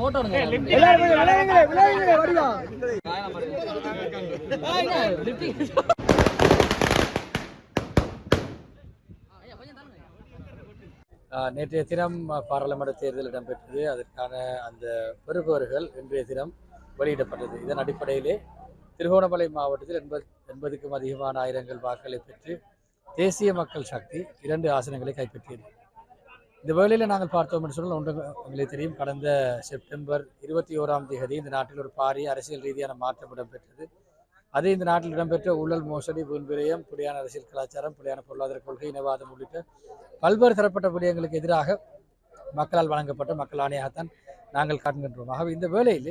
Photo நேற்றைய தினம் பாராளுமன்ற தேர்தல் இடம்பெற்றது. அதற்கான அந்த பெறுபவர்கள் இன்றைய தினம் வெளியிடப்பட்டது. இதன் அடிப்படையிலே திருகோணமலை மாவட்டத்தில் 80க்கும் அதிகமான ஆயிரங்கள் வாக்களை பெற்று தேசிய மக்கள் சக்தி 2 ஆசனங்களை கைப்பற்றியது. இந்த வேளையில் நாங்கள் பார்த்தோம் என்று சொன்னால் ஒன்று உங்களுக்கு தெரியும், கடந்த செப்டம்பர் 21ஆம் தேதி இந்த நாட்டில் ஒரு பாரிய அரசியல் ரீதியான மாற்றம் இடம்பெற்றது. அது இந்த நாட்டில் இடம்பெற்ற ஊழல், மோசடி, வீண்விரயம், புலியான அரசியல் கலாச்சாரம், புலியான பொருளாதார கொள்கை, இனவாதம் உள்ளிட்ட பல்வேறு தரப்பட்ட விடயங்களுக்கு எதிராக மக்களால் வழங்கப்பட்ட மக்கள் ஆணையாகத்தான் நாங்கள் காண்கின்றோம். ஆகவே இந்த வேளையில்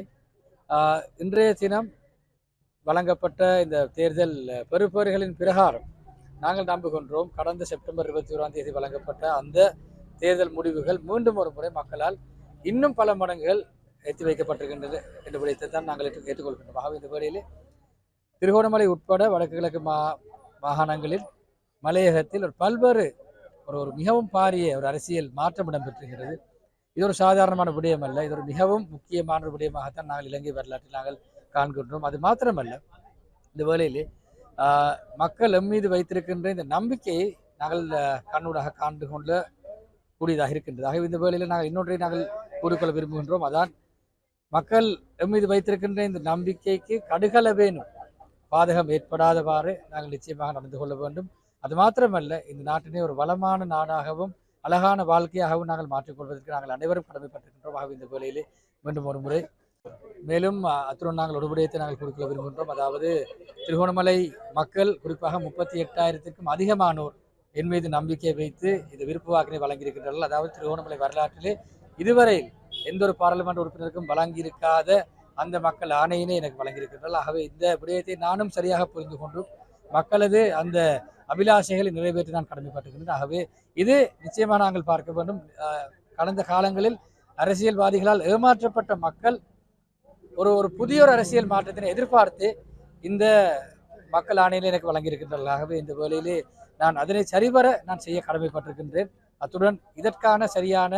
இன்றைய தினம் வழங்கப்பட்ட இந்த தேர்தல் பெறுபவர்களின் பிரகாரம் நாங்கள் நம்புகின்றோம், கடந்த செப்டம்பர் 21ஆம் தேதி வழங்கப்பட்ட அந்த தேர்தல் முடிவுகள் மீண்டும் ஒரு முறை மக்களால் இன்னும் பல மடங்குகள் ஏற்றி வைக்கப்பட்டிருக்கின்றது என்ற விடயத்தை தான் நாங்கள் ஏற்றுக்கொள்கின்றோம். ஆகவே இந்த வேளையில் திருகோணமலை உட்பட வடக்கு கிழக்கு மாகாணங்களில் மலையகத்தில் ஒரு பல்வேறு ஒரு மிகவும் பாரிய ஒரு அரசியல் மாற்றம் இடம்பெற்றிருக்கிறது. இது ஒரு சாதாரணமான விடயம் அல்ல, இது ஒரு மிகவும் முக்கியமான ஒரு விடயமாகத்தான் நாங்கள் இலங்கை வரலாற்றில் நாங்கள் காண்கின்றோம். அது மாத்திரமல்ல, இந்த வேளையிலே மக்கள் எம்மீது வைத்திருக்கின்ற இந்த நம்பிக்கையை நாங்கள் கண்ணூடாக காண்டு கொள்ள கூடியதாக இருக்கின்றது. ஆகவே இந்த வேளையில் நாங்கள் இன்னொன்றை நாங்கள் கூறிக்கொள்ள விரும்புகின்றோம். அதான் மக்கள் எம்மீது வைத்திருக்கின்ற இந்த நம்பிக்கைக்கு கடுகளவேனும் பாதகம் ஏற்படாதவாறு நாங்கள் நிச்சயமாக நடந்து கொள்ள வேண்டும். அது மாத்திரமல்ல, இந்த நாட்டினை ஒரு வளமான நாடாகவும் அழகான வாழ்க்கையாகவும் நாங்கள் மாற்றிக்கொள்வதற்கு நாங்கள் அனைவரும் கடமைப்பட்டிருக்கின்றோம். ஆகவே இந்த வேளையிலே மீண்டும் ஒரு முறை மேலும் அத்துடன் நாங்கள் ஒரு விடயத்தை நாங்கள் கொடுக்க விரும்புகின்றோம். அதாவது திருகோணமலை மக்கள் குறிப்பாக 38,000க்கும் அதிகமானோர் என் மீது நம்பிக்கை வைத்து இந்த விருப்பு வாக்கினை வழங்கியிருக்கின்றார்கள். அதாவது திருகோணமலை வரலாற்றிலே இதுவரையில் எந்த ஒரு பாராளுமன்ற உறுப்பினருக்கும் வழங்கியிருக்காத அந்த மக்கள் ஆணையினை எனக்கு வழங்கியிருக்கின்றார்கள். ஆகவே இந்த விடயத்தை நானும் சரியாக புரிந்து கொண்டு மக்களது அந்த அபிலாஷைகளை நிறைவேற்றி நான் கடமைப்பட்டிருக்கின்றேன். ஆகவே இது நிச்சயமாக நாங்கள் பார்க்க வேண்டும். கடந்த காலங்களில் அரசியல்வாதிகளால் ஏமாற்றப்பட்ட மக்கள் ஒரு புதிய ஒரு அரசியல் மாற்றத்தினை எதிர்பார்த்து இந்த மக்கள் ஆணையிலே எனக்கு வழங்கியிருக்கின்றார்கள். ஆகவே இந்த வேளையிலே நான் அதனை சரிவர நான் செய்ய கடமைப்பட்டிருக்கின்றேன். அத்துடன் இதற்கான சரியான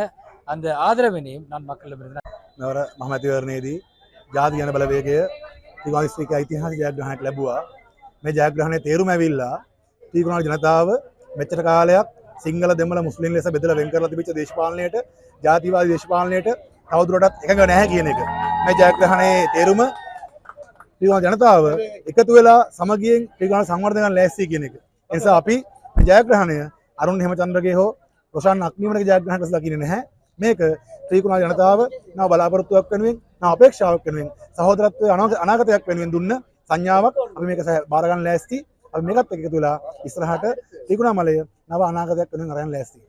அந்த ආදරවෙනීම நான் மக்களிடமிருந்து මෙවර මහමැතිවරණයේදී ජාතික ජන බලවේගය ත්‍රිකෝණාස්ත්‍රික ඓතිහාසික ජයග්‍රහණයක් ලැබුවා. මේ ජයග්‍රහණයේ තේරුම ඇවිල්ලා ත්‍රිකෝණ ජනතාව මෙච්චර කාලයක් සිංහල දෙමළ මුස්ලිම් ලෙස බෙදලා වෙන් කරලා තිබිච්ච දේශපාලනයට ජාතිවාදී දේශපාලනයට තවදුරටත් එකඟ නැහැ කියන එක. මේ ජයග්‍රහණයේ තේරුම ත්‍රිකෝණ ජනතාව එකතු වෙලා සමගියෙන් ත්‍රිකෝණ සංවර්ධනය කරන්න ලෑස්ති කියන එක. ඒ නිසා අපි මේ ජයග්‍රහණය අරුණ හේමචන්ද්‍රගේ හෝ රොෂාන් අක්නිමනගේ ජයග්‍රහණයට දකින්නේ නැහැ. මේක ත්‍රිකෝණ ජනතාව නව බලාපොරොත්තුවක් වෙනුවෙන් නව අපේක්ෂාවක් වෙනුවෙන් සහෝදරත්වයේ අනාගතයක් වෙනුවෙන් දුන්න සංඥාවක්. අපි මේක බාර ගන්න ලෑස්ති. අපි මේකත් එක්ක එකතු වෙලා ඉස්සරහට ත්‍රිකෝණාමලය නව අනාගතයක් වෙනුවෙන් අරන් ලෑස්ති.